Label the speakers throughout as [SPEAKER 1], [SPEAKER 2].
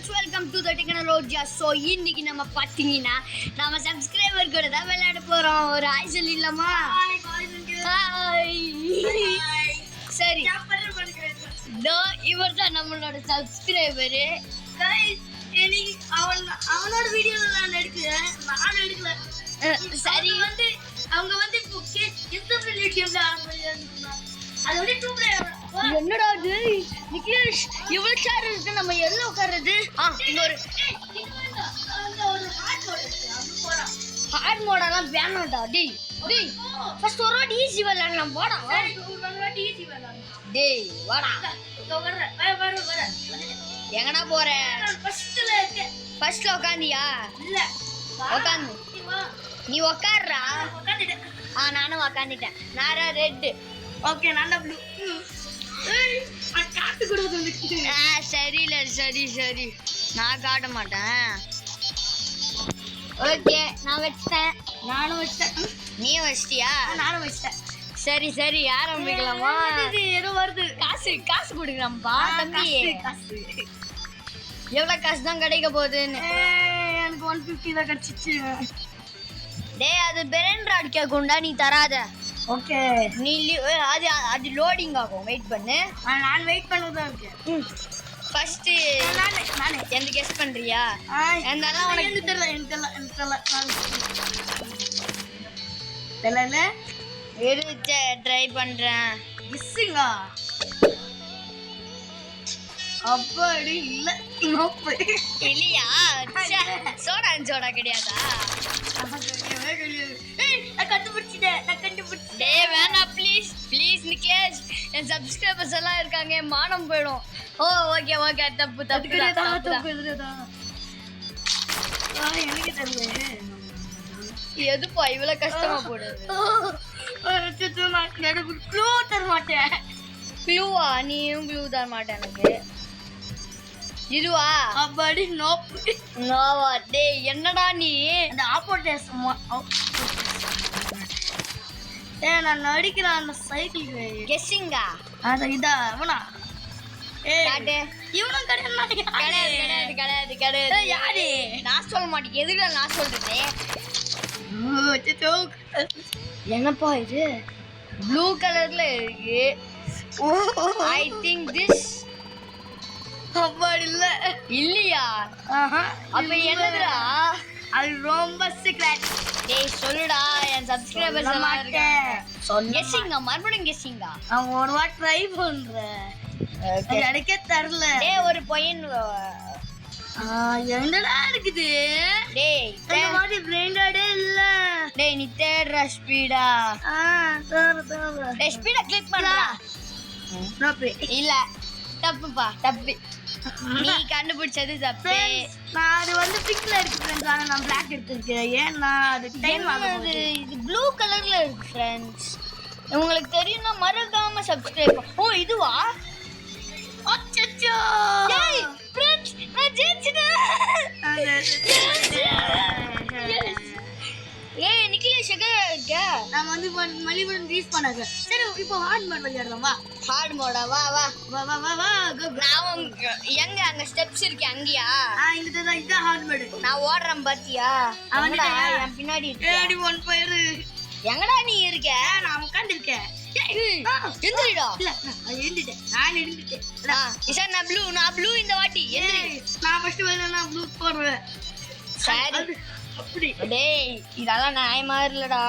[SPEAKER 1] Welcome to the டெக்னாலஜியா. So இன்னைக்கு நம்ம பார்த்தீங்கன்னா நம்ம சப்ஸ்கிரைபர் கூட தான் விளையாட போகிறோம். ஒரு ஹாய் சொல்லிடலாமா? ஹாய். சரி, இவர் தான் நம்மளோட சப்ஸ்கிரைபரு.
[SPEAKER 2] அவனோட வீடியோ நான் எடுக்கிறேன், நான் எடுக்கல.
[SPEAKER 1] சரி,
[SPEAKER 2] வந்து அவங்க வந்து
[SPEAKER 1] என்னடா இது நிகிலேஷ், இவ்வளவு சேர் இருக்கு, நம்ம எல்லாம் உட்கார்றது. இங்க ஒரு ஹார்ட் மோடெல்லாம் வேணாம்டா. டேய் டேய், ஃபர்ஸ்ட் ஒரு வாட்டி ஈஸி விளையாடலாம். போடா டேய், வாடா. எங்கடா போற? ஃபர்ஸ்ட்ல உட்காந்தியா?
[SPEAKER 2] இல்ல,
[SPEAKER 1] உட்காந்து. நீ உட்கார்றா. நானும் உட்காந்துட்டேன். நாரா ரெட்.
[SPEAKER 2] ஓகே, நான் ப்ளூ. காட்டு கூட வந்து
[SPEAKER 1] சரியில்ல, சரி சரி, நான் காட்ட மாட்டேன். ஓகே, நான் வச்சிட்டேன்.
[SPEAKER 2] நானும் வச்சிட்டேன்.
[SPEAKER 1] நீ வச்சிட்டியா?
[SPEAKER 2] நானும் வச்சிட்டேன்.
[SPEAKER 1] சரி சரி, ஆரம்பிக்கலாமா?
[SPEAKER 2] ஏதோ வருது.
[SPEAKER 1] காசு கொடுக்குறான்ப்பா தம்பி.
[SPEAKER 2] காசு
[SPEAKER 1] எவ்வளவு காசு தான் கிடைக்க போகுதுன்னு.
[SPEAKER 2] எனக்கு 150 தான் கிடைச்சிச்சு.
[SPEAKER 1] டேய், அது பெரன் ராட் கேக்குண்டா, நீ தராத.
[SPEAKER 2] ஓகே,
[SPEAKER 1] நீ அது லோடிங் ஆகும். வெயிட் பண்ணு.
[SPEAKER 2] நான் வெயிட் பண்ணதான் இருக்கேன்.
[SPEAKER 1] ஃபர்ஸ்ட்
[SPEAKER 2] நானே
[SPEAKER 1] எந்த கெஸ் பண்றியா? எந்தாலும் உனக்கு
[SPEAKER 2] தெரியல.
[SPEAKER 1] ட்ரை பண்றேன்.
[SPEAKER 2] கிஸ்ஸிங்கா? அப்படி இல்ல, நோப்பு
[SPEAKER 1] இல்லையா? சோடா கிடையாதா?
[SPEAKER 2] கண்டுபிடிச்சிட்டேன்.
[SPEAKER 1] டேய் வேணாம், please please Nikesh, N subscribers எல்லாம் இருக்காங்க, மானம் போயிடும். ஓகே ஓகே, தப்பு தப்பு
[SPEAKER 2] எனக்கு தெரியல.
[SPEAKER 1] எதுப்பா இவ்வளவு கஷ்டமா போடுது?
[SPEAKER 2] நான் க்ளூ தர மாட்டேன்.
[SPEAKER 1] க்ளூவா? நீயும் க்ளூ தர மாட்டேன் எனக்கு. இதுவா?
[SPEAKER 2] அப்படி நோப்பு.
[SPEAKER 1] நோவா? டேய் என்னடா நீ
[SPEAKER 2] அந்த ஆப்போட்டேஸ் நான் நடிக்கிறேன் அந்த சைக்கிள்.
[SPEAKER 1] கெஸ்ஸிங்கா?
[SPEAKER 2] அதான் இதா அவனா?
[SPEAKER 1] காட்டு.
[SPEAKER 2] இவனும்
[SPEAKER 1] கிடையாது கிடையாது கிடையாது.
[SPEAKER 2] யாரு?
[SPEAKER 1] நான் சொல்ல மாட்டேன். எதுல நான் சொல்றது? என்னப்பா இது ப்ளூ கலர்ல இருக்கு? I think this.
[SPEAKER 2] அப்படி இல்ல.
[SPEAKER 1] இல்லையா? அப்ப என்னதுடா?
[SPEAKER 2] அது ரொம்ப சீக்ரெட்.
[SPEAKER 1] டேய் சொல்லுடா, என் சப்ஸ்கிரைபர்ஸ் எல்லாம் இருக்காங்க. கெஸ்ஸிங்கா? மறுபடியும் கெஸ்ஸிங்கா?
[SPEAKER 2] நான் ஒரு வாட்டி ட்ரை பண்றேன். எனக்கே தெரியல.
[SPEAKER 1] டேய் ஒரு பையன்
[SPEAKER 2] என்னடா இருக்குது?
[SPEAKER 1] டேய்
[SPEAKER 2] இந்த மாதிரி பிரைண்டடே இல்ல.
[SPEAKER 1] டேய் நீ தேடுற ஸ்பீடா?
[SPEAKER 2] தர
[SPEAKER 1] டேய் ஸ்பீடா கிளிக் பண்றா.
[SPEAKER 2] நோப்பு.
[SPEAKER 1] இல்ல, தப்புப்பா, தப்பு. நீ கண்டுபிடிச்சது தப்பு.
[SPEAKER 2] நான் அது வந்து பிங்க்ல இருக்கு फ्रेंड्स, ஆனா நான் black எடுத்துர்க்கேன். ஏன்னா அது டைம் ஆகுது.
[SPEAKER 1] இது ப்ளூ கலர்ல இருக்கு फ्रेंड्स. உங்களுக்கு தெரியும்னா மறக்காம சப்ஸ்கிரைப் பண்ணு. இதுவா?
[SPEAKER 2] அச்சச்சோ.
[SPEAKER 1] டேய் फ्रेंड्स, நான் ஜெயிச்சிட்டேன். ஏய் நிகிலேஷ் எங்க இருக்க?
[SPEAKER 2] நான் வந்து மலிபன் ரீஸ் பண்ணாங்க. சரி, இப்போ ஹார்ட் மோட் விளையாடலாமா?
[SPEAKER 1] ஹார்ட் மோடா? வா வா
[SPEAKER 2] வா வா வா வா.
[SPEAKER 1] நான் எங்க அங்க ஸ்டெப்ஸ் இருக்கு அங்கயா?
[SPEAKER 2] இந்த ஹார்ட் மோட்.
[SPEAKER 1] நான் ஓடுறேன் பாத்தியா? அவன்டா என் பின்னாடி இருக்கு.
[SPEAKER 2] ஏடி ஒன் ஃபயர்.
[SPEAKER 1] எங்கடா நீ இருக்க?
[SPEAKER 2] நான் உட்கார்ந்து இருக்கேன்.
[SPEAKER 1] எந்திரிடா.
[SPEAKER 2] இல்ல, நான் எழுந்துட்டேன்.
[SPEAKER 1] இஷான், நான் ப்ளூ இந்த வாட்டி. எந்திரி.
[SPEAKER 2] நான் ஃபர்ஸ்ட் வரேன்னா ப்ளூ போடுவேன்.
[SPEAKER 1] சரி
[SPEAKER 2] அப்படி.
[SPEAKER 1] டேய் இதெல்லாம் நியாயமா இல்லடா.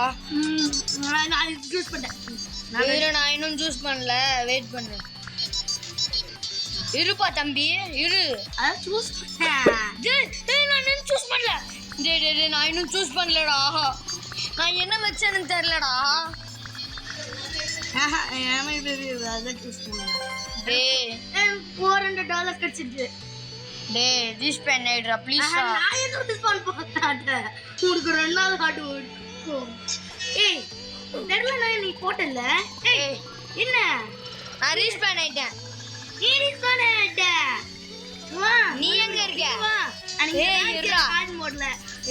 [SPEAKER 2] நான் சூஸ் பண்ணேன்.
[SPEAKER 1] நான் இன்னும் சூஸ் பண்ணல. வெயிட் பண்ணு. இருப்பா தம்பி, இரு.
[SPEAKER 2] அத சூஸ் பண்ணேன்.
[SPEAKER 1] டேய் நான் இன்னும் சூஸ் பண்ணல. டேய் நான் இன்னும் சூஸ் பண்ணலடா. நான் என்ன வெச்சேன்னு தெரியலடா.
[SPEAKER 2] ஏமா இது அத சூஸ் பண்ணேன்.
[SPEAKER 1] டேய்
[SPEAKER 2] $400 கிடைச்சிட்டு.
[SPEAKER 1] டேய் திஸ் பென் ஐட்ரா ப்ளீஸ்.
[SPEAKER 2] நான் எதுவும் டிஸ்கவுண்ட் போட்டாட்டேன். உங்களுக்கு ரெண்டாவது ஹார்ட் ஓடும். ஏய் தெரியல, நீ போட்டல. ஏய் என்ன?
[SPEAKER 1] நான் ரீச் பண்ணிட்டேன்.
[SPEAKER 2] நீ ரீச் பண்ணிட்ட. வா,
[SPEAKER 1] நீ எங்க இருக்க?
[SPEAKER 2] வா.
[SPEAKER 1] ஏய் இருடா.
[SPEAKER 2] ஹார்ட் மோட்ல.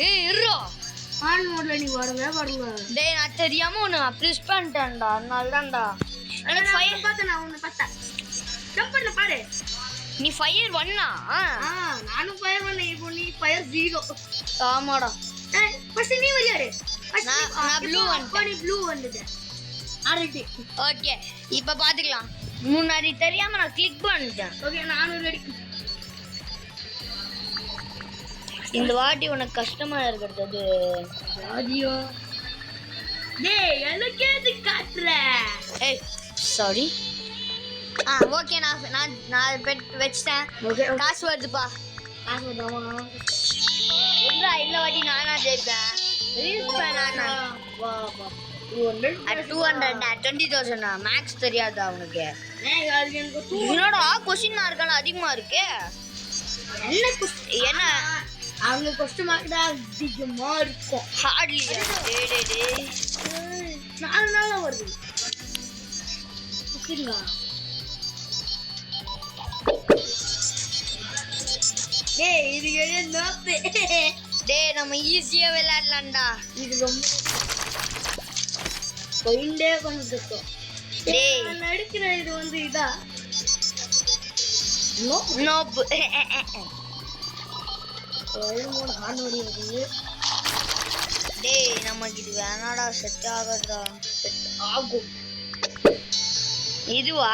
[SPEAKER 1] ஏய் இருடா.
[SPEAKER 2] ஹார்ட் மோட்ல நீ வரவே.
[SPEAKER 1] டேய் நான் தெரியாம உன்னை ப்ரெஸ் பண்ணிட்டேன்டா, அதனால தான்டா.
[SPEAKER 2] எனக்கு ஃபயர் பார்த்து நான் உன்னை பார்த்தேன். ஜம்ப் பண்ண பாரு.
[SPEAKER 1] நீ ஃபயர் 1
[SPEAKER 2] நான் நானும் ஃபயர் பண்ணேன். இப்போ நீ ஃபயர் 0.
[SPEAKER 1] ஆமாடா.
[SPEAKER 2] ஃபர்ஸ்ட் நீ விளையாடு.
[SPEAKER 1] நான் ப்ளூ வந்துட்டேன்.
[SPEAKER 2] நீ ப்ளூ வந்துட்ட. ஆல்ரெடி.
[SPEAKER 1] ஓகே இப்போ பாத்துக்கலாம். முன்னாடி தெரியாம நான் கிளிக் பண்ணிட்டேன்.
[SPEAKER 2] ஓகே நானும் ரெடி.
[SPEAKER 1] இந்த வாட்டி உனக்கு கஷ்டமா இருக்கிறது அது
[SPEAKER 2] ராஜியோ. டேய் எனக்கு எது காட்ற?
[SPEAKER 1] ஏய் சாரி. ஓகே நான் வெச்சிட்டேன்.
[SPEAKER 2] ஓகே
[SPEAKER 1] காசு வருதுப்பா.
[SPEAKER 2] காசு வருதா?
[SPEAKER 1] இல்ல வாட்டி நானா ஜெயிப்பேன். ரீல்ஸ் பண்ணானா
[SPEAKER 2] வா வா 200
[SPEAKER 1] 20,000 மேக்ஸ் தெரியாதா உனக்கு?
[SPEAKER 2] அது எனக்கு
[SPEAKER 1] என்னடா क्वेश्चन மார்க் அதிகமா இருக்கு. என்ன
[SPEAKER 2] அவங்க கொஸ்டின் மார்க் தான் அதிகமா இருக்கும்.
[SPEAKER 1] ஹார்ட்லி டேய்
[SPEAKER 2] 4 நாளா வருது. ஓகேங்களா? டேய் இது என்ன
[SPEAKER 1] டேய் நம்ம ஈஸியா விளையாடலாம்டா.
[SPEAKER 2] இது ரொம்ப போயிண்டே கொஞ்சம்.
[SPEAKER 1] டேய்
[SPEAKER 2] நான் நடிக்கிற இது வந்து இதா
[SPEAKER 1] நோப் டேய் நமக்கு இது வேணாடா. செட் ஆகாதா?
[SPEAKER 2] செட் ஆகும்.
[SPEAKER 1] இதுவா?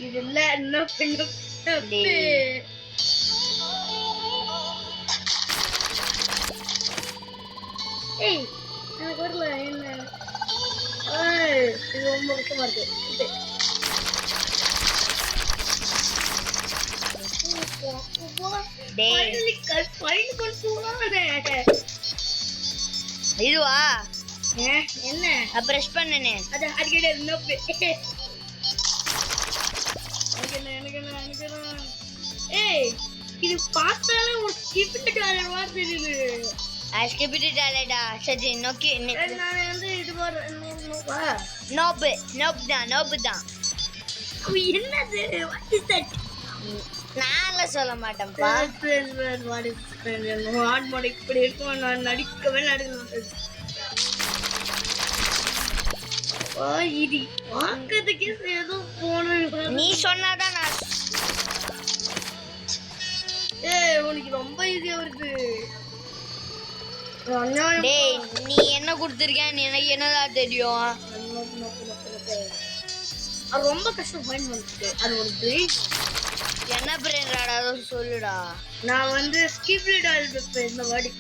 [SPEAKER 2] இது இல்ல என்ன பண்ணு.
[SPEAKER 1] டேய்
[SPEAKER 2] ஏய் எனக்கு வரல. என்ன இது ரொம்ப கஷ்டமா இருக்கு.
[SPEAKER 1] டேய் இதுவா?
[SPEAKER 2] என்ன
[SPEAKER 1] பிரஷ் பண்ணனே
[SPEAKER 2] அது அடிக்கடி ஏய் இது பார்த்தாலே ஒரு ஸ்கிப்பிட் ஆளவா தெரியுது.
[SPEAKER 1] ஸ்கிப்பிட் டாலடா. சரி ஓகே
[SPEAKER 2] நான் வந்து இது வர
[SPEAKER 1] நோப் தான்.
[SPEAKER 2] என்னது வாட் இஸ் தட்?
[SPEAKER 1] நான்ல சொல்ல மாட்டேன்ப்பா.
[SPEAKER 2] ஹார்ட் மோட் இப்படி இருக்கும். நான் நடிக்கவே நடிக்க. இது பார்க்கறதுக்கே ஏதோ போன
[SPEAKER 1] நீ சொன்னாதான் நான்.
[SPEAKER 2] உனக்கு ரொம்ப ஈஸியா இருக்கு.
[SPEAKER 1] டேய் நீ என்ன கொடுத்துருக்க? எனக்கு என்னதான் தெரியும்?
[SPEAKER 2] அது ரொம்ப கஷ்டம் ஃபைண்ட் பண்ணிட்டு. அது ஒரு பிரெயின்.
[SPEAKER 1] என்ன பிரெயின்டா சொல்லுடா.
[SPEAKER 2] நான் வந்து ஸ்கிப்லிட் ஆல்பம் இந்த வாடி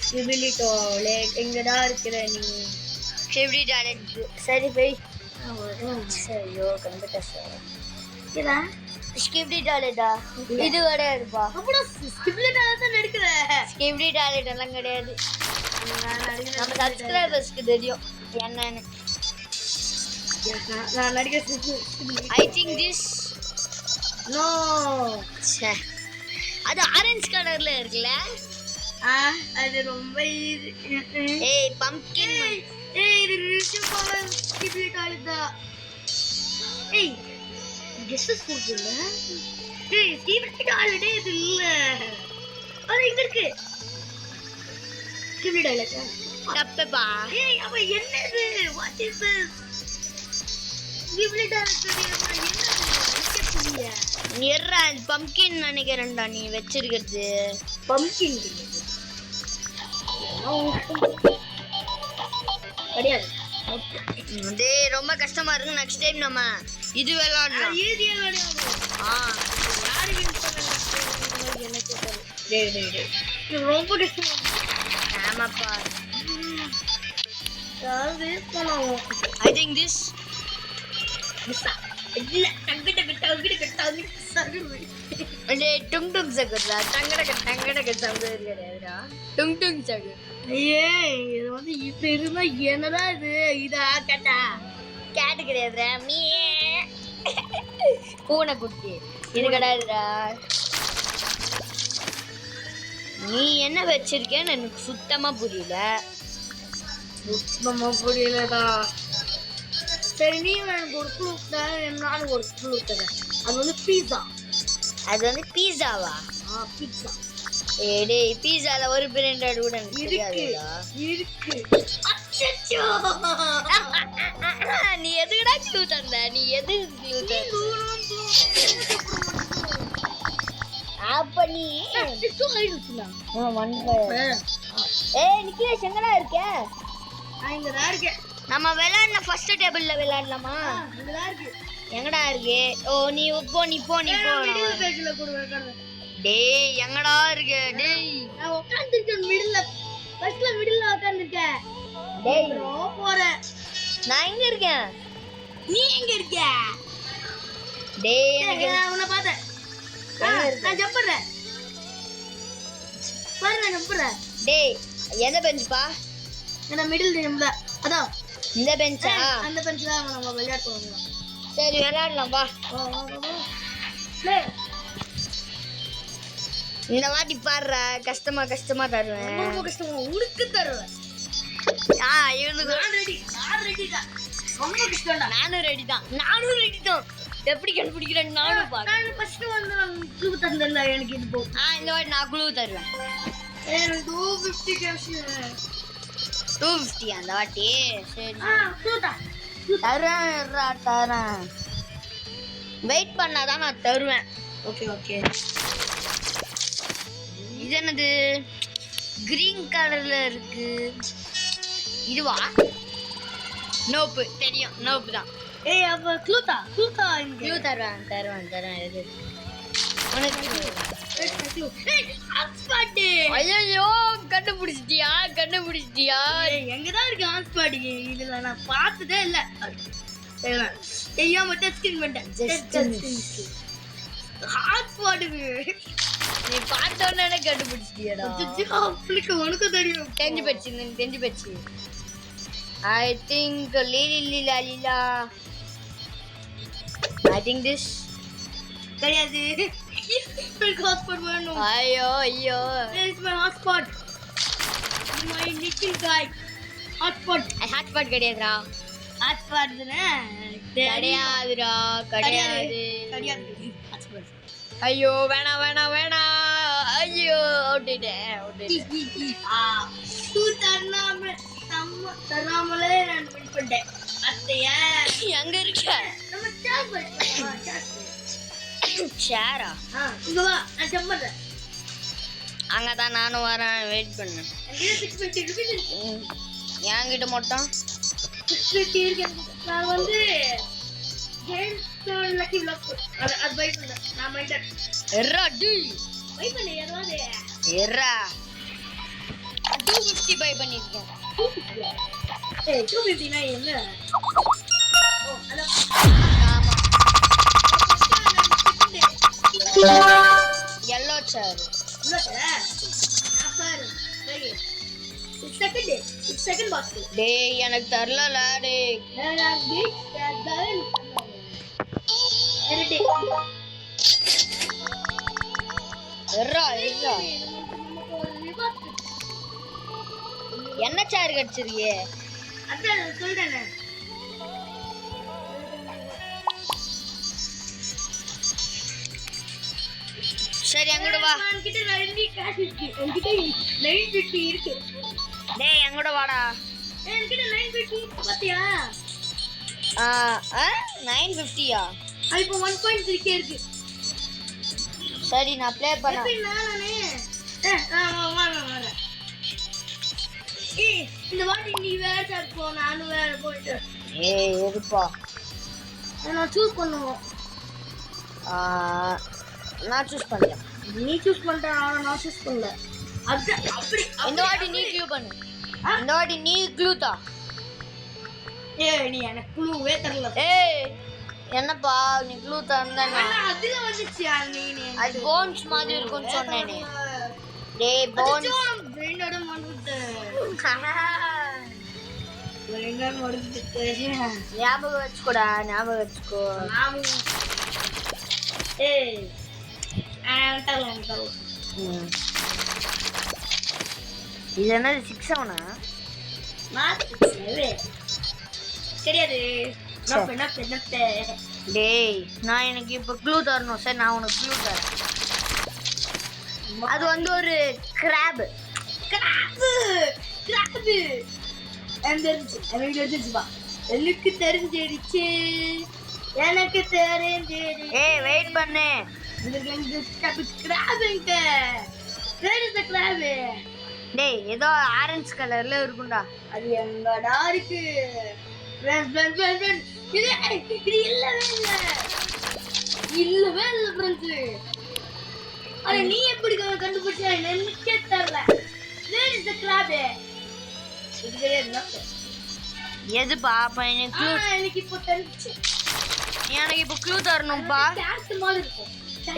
[SPEAKER 2] ஸ்கிபிலிட்டோ லேட் எங்கடா இருக்கிற நீ?
[SPEAKER 1] ஸ்கிபிலிட் டாலட். சரி போய் ஐயோ கண்டுட்டா சார்.
[SPEAKER 2] இதா
[SPEAKER 1] ஸ்கிபிலிட் டாலட்டா? இது கிடையாதுப்பா.
[SPEAKER 2] அப்புறம் ஸ்கிப்லிட் டாலட் தான் நடிக்கிற.
[SPEAKER 1] ஸ்கிபிலிட் டாலட் எல்லாம் கிடையாது. நம்ம சப்ஸ்கிரைபர்ஸ்க்கு தெரியும் என்னன்னு.
[SPEAKER 2] நான் நடிக்கிற
[SPEAKER 1] ஐ திங்க் திஸ்
[SPEAKER 2] நோ.
[SPEAKER 1] அது ஆரஞ்சு கலர்ல இருக்குல்ல?
[SPEAKER 2] அது ரொம்ப ஈஸி.
[SPEAKER 1] ஏய் பம்ப்கின்.
[SPEAKER 2] ஏய் இது ரிச்சுவா ஸ்கிப்லிட் டாலட். ஏய் கெஸ்ஸஸ் கொடுக்கல. ஏய் ஸ்கிப்லிட் டாலட் இது இல்ல. அது எங்க இருக்கு? ஸ்கிப்லிட் டாலட்
[SPEAKER 1] தப்புப்பா.
[SPEAKER 2] ஏய் அப்ப என்னது? What is this? ஸ்கிப்லிட் டாலட் என்னது?
[SPEAKER 1] எர்ரா பம்ப்கின் நினைக்கிறேன்டா நீ வச்சிருக்கிறது.
[SPEAKER 2] பம்ப்கின் கிடையாது.
[SPEAKER 1] டேய் ரொம்ப கஷ்டமா இருக்கு. நெக்ஸ்ட் டைம் நம்ம இது விளையாடலாம்.
[SPEAKER 2] ஈஸியா விளையாடலாம். யாரு வின் பண்ணாங்க எனக்கு தெரியல. டேய் இது ரொம்ப கஷ்டமா இருக்கு.
[SPEAKER 1] ஆமாப்பா.
[SPEAKER 2] யாரு பண்ணாங்க?
[SPEAKER 1] ஐ திங்க் திஸ்
[SPEAKER 2] இல்ல டங்கட சரி.
[SPEAKER 1] டேய் டுங் டுங் சகர்டா. டங்கட சவுண்ட் கிடையாதுடா. டுங் டுங் சகர்.
[SPEAKER 2] ஏய் இது வந்து இப்ப இருந்தா என்னடா இது? இதா கேட்டா
[SPEAKER 1] கேட் கிடையாதுடா. மீ பூனை குட்டி. இது கிடையாதுடா. நீ என்ன வச்சிருக்கேன்னு எனக்கு சுத்தமா புரியல.
[SPEAKER 2] சுத்தமா புரியலடா. சரி நீ எனக்கு ஒரு க்ளூ நானும் ஒரு க்ளூ தரேன். அது வந்து பீஸா.
[SPEAKER 1] அது வந்து பீஸாவா?
[SPEAKER 2] பீஸா.
[SPEAKER 1] டேய் பீஸால ஒரு பிராண்டட் கூட
[SPEAKER 2] தெரியாதுடா. இருக்கு. அச்சச்சோ
[SPEAKER 1] நீ எதுக்குடா க்ளூ தந்த? நீ எது க்ளூ தந்த? அப்ப நீ நிக்கிலேஷ் எங்கடா இருக்க?
[SPEAKER 2] இங்கதான் இருக்கேன்.
[SPEAKER 1] நம்ம விளையாடின ஃபர்ஸ்ட் டேபிள்ல விளையாடலாமா?
[SPEAKER 2] இங்கதான் இருக்கு.
[SPEAKER 1] எங்கடா இருக்கு? ஓ நீ போ.
[SPEAKER 2] மிடில் பேஜ்ல கூட உட்கார்ந்து.
[SPEAKER 1] டேய் எங்கடா இருக்கு? டேய்
[SPEAKER 2] நான் உட்கார்ந்திருக்கேன் மிடில்ல. ஃபர்ஸ்ட்ல மிடில்ல உட்கார்ந்திருக்கேன்.
[SPEAKER 1] டேய்
[SPEAKER 2] போறேன்.
[SPEAKER 1] நான் எங்க இருக்கேன்?
[SPEAKER 2] நீ எங்க இருக்க?
[SPEAKER 1] டேய் எனக்கு
[SPEAKER 2] உன்னை பார்த்தேன். நான் ஜம்ப் பண்றேன். பாரு நான் ஜம்ப் பண்றேன்.
[SPEAKER 1] டேய் எந்த பெஞ்ச்பா?
[SPEAKER 2] நான் மிடில் ஜம்ப்ல. அதான்
[SPEAKER 1] இந்த பெஞ்சா?
[SPEAKER 2] அந்த பெஞ்ச் தான் நம்ம விளையாட போறோம்.
[SPEAKER 1] சரி விளையாடலாம் வா.
[SPEAKER 2] ப்ளே.
[SPEAKER 1] இந்த வாட்டி பாடுற கஷ்டமா தருவேன்.
[SPEAKER 2] ரொம்ப கஷ்டமா உனக்கு தருவேன்.
[SPEAKER 1] இவனுக்கு
[SPEAKER 2] நான் ரெடி தான். ரொம்ப கஷ்டம்டா.
[SPEAKER 1] நானும் ரெடி தான். எப்படி கண்டுபிடிக்கிறேன் நானும் பாரு.
[SPEAKER 2] நான் ஃபர்ஸ்ட் வந்து க்ளூ தந்தல எனக்கு இது போ.
[SPEAKER 1] இந்த வாட்டி நான் க்ளூ தருவேன்.
[SPEAKER 2] எனக்கு 250 கேஷ்.
[SPEAKER 1] 250 அந்த வாட்டி. சரி
[SPEAKER 2] க்ளூடா.
[SPEAKER 1] தரேன். வெயிட் பண்ணாதான் நான் தருவேன்.
[SPEAKER 2] ஓகே.
[SPEAKER 1] இது என்னது? கிரீன் கலர்ல இருக்கு. இதுவா? நோப்பு தெரியும். நோப்பு தான்.
[SPEAKER 2] ஏய் அப்ப க்ளூடா இங்க.
[SPEAKER 1] க்ளூ தருவேன். இது உனக்கு
[SPEAKER 2] க்ளூ. ஏய் ஹாட்ஸ்பாட்.
[SPEAKER 1] ஐயோ கண்டுபிடிச்சிட்டியா?
[SPEAKER 2] எங்க தான் இருக்கு ஹாட்ஸ்பாட்? இதுல நான் பார்த்ததே இல்ல. தெரியாம டச் ஸ்கிரீன் பண்ணிட்டேன். ஹாட்ஸ்பாட்
[SPEAKER 1] நீ பார்த்தோன்னே கண்டுபிடிச்சிட்டியாடா?
[SPEAKER 2] உங்களுக்கு உனக்கு தெரியும்.
[SPEAKER 1] தெரிஞ்சு போச்சு. I think Leela. I think this
[SPEAKER 2] கிடையாது. எனக்கு ஹாட்ஸ்பாட் வேணும்.
[SPEAKER 1] ஐயோ
[SPEAKER 2] Where is my hotspot? My little guy. Hotspot.
[SPEAKER 1] Hotspot கிடையாதுடா.
[SPEAKER 2] Hotspot தானே?
[SPEAKER 1] கிடையாது.
[SPEAKER 2] Hotspot.
[SPEAKER 1] ஐயோ வேணாம். ஐயோ ஓட்டிட்டேன்.
[SPEAKER 2] தராமலே நான் வின் பண்ணிட்டேன். அத்தையா
[SPEAKER 1] எங்க இருக்க?
[SPEAKER 2] நம்ம சாட் பண்ணலாம்.
[SPEAKER 1] சேரா
[SPEAKER 2] இங்க வா, நான் ஜம்ப் பண்றேன்.
[SPEAKER 1] அங்கதான் நானும் வரேன். வெயிட் பண்ணு.
[SPEAKER 2] என்கிட்ட 650 rupees இருக்கு.
[SPEAKER 1] என்கிட்ட மட்டும்
[SPEAKER 2] 650 இருக்கு. நான் வந்து கேம் லக்கி பிளாக் அது பை பண்ணேன். நான் மைண்டட்
[SPEAKER 1] எர்ரா டி
[SPEAKER 2] பை பண்ணேன். ஏதாவது
[SPEAKER 1] எர்ரா 250 பை பண்ணிருக்கேன்.
[SPEAKER 2] ஏய் 250 னா என்ன? ஓ அத
[SPEAKER 1] ஆமா. yellow chair.
[SPEAKER 2] இல்ல சார். அப்பர் சரி. 6 second box.
[SPEAKER 1] டேய் எனக்கு தெரியல டேய்.
[SPEAKER 2] நான் பீட் தரேன். ரெடி.
[SPEAKER 1] எர்ரா என்ன சேர் கடிச்சிருக்கியே?
[SPEAKER 2] அதான் சொல்றேனே.
[SPEAKER 1] சரி அங்கட வா.
[SPEAKER 2] என்கிட்ட 90 cash இருக்கு. என்கிட்ட 950 இருக்கு.
[SPEAKER 1] டேய் அங்கட வாடா.
[SPEAKER 2] என்கிட்ட 950 பாத்தியா?
[SPEAKER 1] 950யா?
[SPEAKER 2] இப்போ 1.3k இருக்கு.
[SPEAKER 1] சரி நான் ப்ளே பண்ண.
[SPEAKER 2] எப்படி நானே? வா. ஏய் இந்த வாட்டி நீ வேற சாட் போ, நானும் வேற போயிட்டு.
[SPEAKER 1] ஏய் இருப்பா.
[SPEAKER 2] நான் சூஸ் பண்ணுவோம்.
[SPEAKER 1] நான் சூஸ் பண்ணேன்.
[SPEAKER 2] நீ சூஸ் பண்ணிட்ட, நான் சூஸ் பண்ணல. அது அப்படி
[SPEAKER 1] இந்த வாட்டி நீ க்ளூ பண்ணு. இந்த வாட்டி நீ க்ளூ தா.
[SPEAKER 2] ஏய் நீ எனக்கு க்ளூவே தரல.
[SPEAKER 1] ஏய் என்னப்பா நீ க்ளூ தந்தா
[SPEAKER 2] அதுல வந்துச்சு. நீ
[SPEAKER 1] அது போன்ஸ் மாதிரி இருக்கும்னு சொன்னேனே. டேய் போன்ஸ்
[SPEAKER 2] பிரெயினோட மறந்துட்டு. பிரெயினோட மறந்துட்டு.
[SPEAKER 1] ஞாபகம் வச்சுக்கோ.
[SPEAKER 2] ஏய் தரலாம்.
[SPEAKER 1] இது என்னது 6-7?
[SPEAKER 2] தெரியாது.
[SPEAKER 1] டேய் நான் எனக்கு இப்ப க்ளூ தரணும். சரி நான் உனக்கு க்ளூ தரேன். அது வந்து ஒரு கிராப்.
[SPEAKER 2] எனக்கு தெரிஞ்சிடுச்சு.
[SPEAKER 1] ஏய் வெயிட் பண்ணு. டேய் ஏதோ ஆரஞ்சு கலர்ல இருக்கும்டா.
[SPEAKER 2] அது எங்கடா இருக்கு? இது இல்லவே இல்ல ஃப்ரெண்ட்ஸ். அட நீ எப்படி கண்டுபிடிச்ச? எனக்கே தெரியல. Where is the graph? இதுவே இல்ல.
[SPEAKER 1] எதுப்பா? அப்ப எனக்கு
[SPEAKER 2] இப்போ தெரிஞ்சுச்சு.
[SPEAKER 1] எனக்கு இப்போ க்ளூ தரணும்பா.
[SPEAKER 2] கேட் மாதிரி இருக்கும்.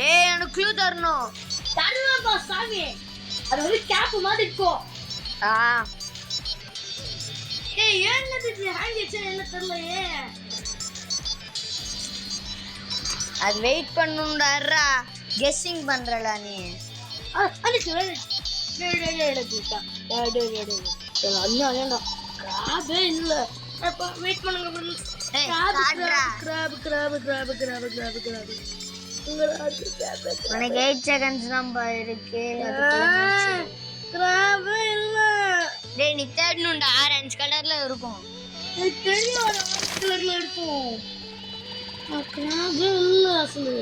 [SPEAKER 1] ஏய் எனக்கு க்ளூ தரணும்.
[SPEAKER 2] தரணும்பா சாமி. அது வந்து கேப் மாதிரி இருக்கும். ஏய் என்னது இது? ஹேண்ட் வச்சா என்ன தெரியலையே.
[SPEAKER 1] அது வெயிட் பண்ணுடா. கெஸ்ஸிங் பண்றல நீ.
[SPEAKER 2] அது சொல்ல. அண்ணா கிராபே இல்ல. அப்ப வெயிட் பண்ணுங்க ஃப்ரெண்ட்ஸ். கிராப்.
[SPEAKER 1] உனக்கு 8 செகண்ட்ஸ் நம்பர் இருக்கு.
[SPEAKER 2] கிராபே இல்ல.
[SPEAKER 1] டேய் நீ தேடணும்டா. ஆரஞ்சு கலர்ல இருக்கும்.
[SPEAKER 2] எனக்கு தெரியும் ஆரஞ்சு கலர்ல இருக்கும். கிராபே இல்ல அசலு.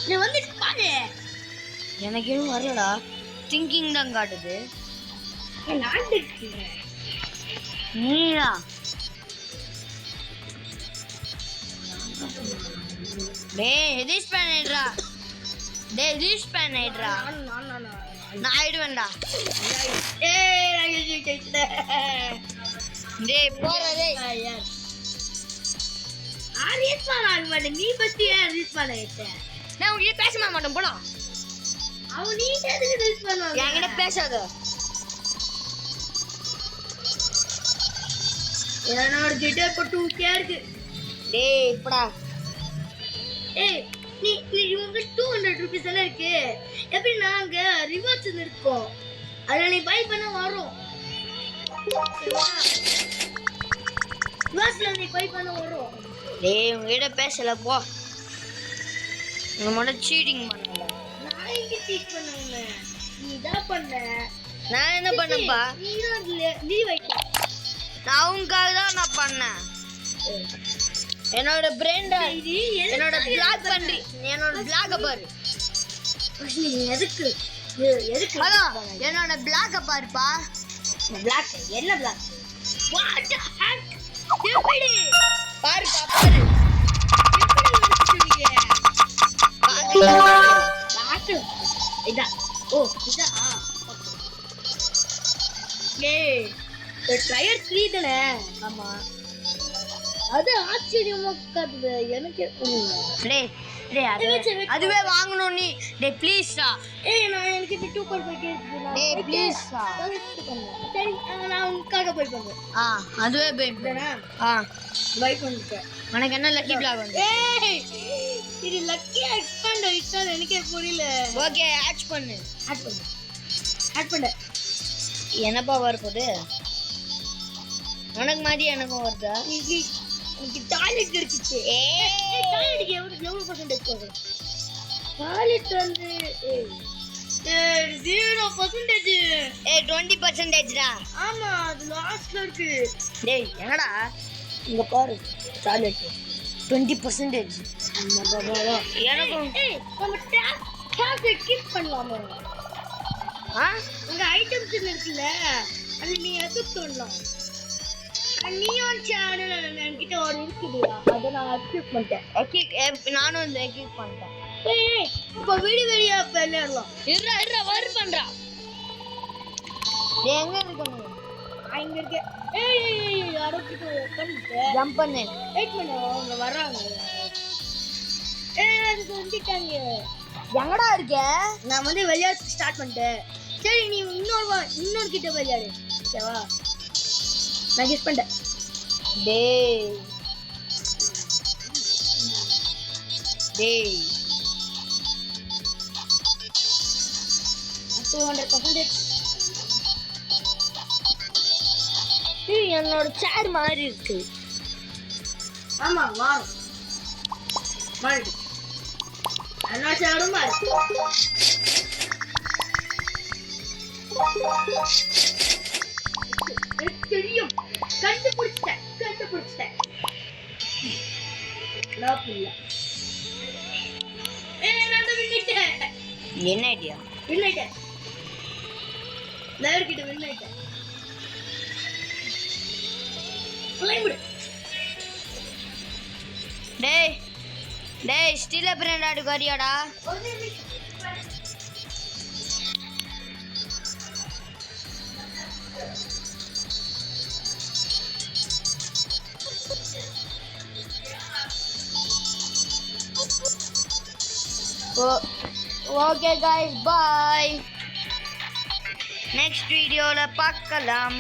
[SPEAKER 2] நீ வந்து பாரு.
[SPEAKER 1] எனக்கு இன்னும் வரலடா. திங்கிங் தான் காட்டுது.
[SPEAKER 2] நான் இருக்கேன்.
[SPEAKER 1] நீடா. டேய் ரிலீஸ் பண்ணிடுறா. நான் ஆயிடுவேன்டா. டேய் போற டேய்.
[SPEAKER 2] நீ பத்தி ரீச் பண்ணிட்ட.
[SPEAKER 1] நான் உன்கிட்ட பேச மாட்டேன் போலாம்.
[SPEAKER 2] அவன் நீ எதுக்கு ரீச் பண்ணுவாங்க?
[SPEAKER 1] என்கிட்ட பேசாத.
[SPEAKER 2] என்னோட கிட்ட இப்போ 2K இருக்கு.
[SPEAKER 1] டேய் இப்படா.
[SPEAKER 2] ஏய் நீ உங்க 200 ரூபீஸ் எல்லாம் இருக்கு. எப்படி நாங்க ரிவார்ட்ஸ் இருக்கோம். அத நீ பை பண்ண வரோம். ரிவார்ட்ஸ்ல நீ பை பண்ண வரோம்.
[SPEAKER 1] டேய் உன்கிட்ட பேசல போ. நீ மட்டும் சீட்டிங் பண்ணல.
[SPEAKER 2] நான் எங்க சீட் பண்ணேன்? நீ தான் பண்ண.
[SPEAKER 1] நான் என்ன பண்ணப்பா?
[SPEAKER 2] நீ வைக்க.
[SPEAKER 1] நான் உனக்காக தான் நான் பண்ணேன். என்னோட பிரெண்ட் என்னோட பிளாக் பண்ணி என்னோட பிளாக் பாரு.
[SPEAKER 2] நீ எதுக்கு
[SPEAKER 1] அதான் என்னோட பிளாக் பாருப்பா.
[SPEAKER 2] பிளாக் என்ன பிளாக்? What the ஹெக்? எப்படி
[SPEAKER 1] பாருப்பா பாரு.
[SPEAKER 2] எப்படி எடுத்துட்டீங்க? பாத்து இதா. ஓ இதா. ஏய் ட்ரையர் 3 தானே?
[SPEAKER 1] ஆமா.
[SPEAKER 2] அது ஆச்சரியமா காட்டுது எனக்கு.
[SPEAKER 1] டேய் அதுவே வாங்கணும் நீ. டேய் ப்ளீஸ்டா.
[SPEAKER 2] ஏய் நான் எனக்கு 2.5 கேக்குது.
[SPEAKER 1] டேய் ப்ளீஸ்டா.
[SPEAKER 2] சரி நான் உனக்காக போய் பண்றேன்.
[SPEAKER 1] அதுவே பை
[SPEAKER 2] தானே? பை பண்ணிட்டேன்.
[SPEAKER 1] உனக்கு என்ன லக்கி பிளாக் வந்து?
[SPEAKER 2] ஏய் இது லக்கி எக்ஸ்பேண்ட் ஆயிட்டா எனக்கே புரியல.
[SPEAKER 1] ஓகே ஆட் பண்ணு.
[SPEAKER 2] ஆட் பண்ணு.
[SPEAKER 1] என்னப்பா வரப்போகுது? உனக்கு மாதிரி எனக்கும் வருதா?
[SPEAKER 2] எனக்கு டாய்லெட் கிடைச்சிச்சு.
[SPEAKER 1] ஏய்
[SPEAKER 2] டாய்லெட்டுக்கு எவ்வளவு பர்சன்டேஜ் போகுது? டாய்லெட் வந்து 0%.
[SPEAKER 1] 20%டா.
[SPEAKER 2] ஆமா அது லாஸ்ட்ல இருக்கு.
[SPEAKER 1] டேய் என்னடா இங்க பாரு டாய்லெட் 20%. எனக்கும்
[SPEAKER 2] நம்ம டேப் கிப் பண்ணலாமா? உங்க ஐட்டம்ஸ் இருக்குல்ல அது நீ எக்ஸிப் பண்ணலாம். நியான் சேனல் என்கிட்ட ஒரு இருக்குது. அத நான் எக்ஸிப் பண்ணிட்டேன்.
[SPEAKER 1] நானும் வந்து எக்ஸிப் பண்ணிட்டேன்.
[SPEAKER 2] ஏய் இப்போ வெளியா விளையாடலாம்.
[SPEAKER 1] இருடா வர பண்றா. டேய் எங்க இருக்க நீ?
[SPEAKER 2] அங்க இருக்க. ஏய் யாரோ கிட்ட பண்ணிட்டு
[SPEAKER 1] ஜம்ப் பண்ணு.
[SPEAKER 2] வெயிட் பண்ணு அவங்க வராங்க. ஏய் அது வந்துட்டாங்க.
[SPEAKER 1] எங்கடா இருக்க?
[SPEAKER 2] நான் வந்து விளையாட ஸ்டார்ட் பண்ணிட்டேன். சரி நீ இன்னொரு கிட்ட விளையாடு. ஓகேவா? நான் கெஸ் பண்ணிட்டேன்.
[SPEAKER 1] டேய்
[SPEAKER 2] 200%.
[SPEAKER 1] என்னோட சேர் மாதிரி இருக்கு.
[SPEAKER 2] ஆமா மாறும். மாறுது. அண்ணா சேரும் மாறுது. தெரியும். கண்டுபிடிச்சிட்டேன். லாப் இல்ல.
[SPEAKER 1] என்ன ஐடியா?
[SPEAKER 2] வின் ஆயிட்டேன். லேயர் கிட்ட வின் ஆயிட்டேன். கிளைம்பிடு.
[SPEAKER 1] டேய் ஸ்டீல பிராண்டாடு கரியாடா. ஓகே गाइस, பாய். நெக்ஸ்ட் வீடியோல பார்க்கலாம்.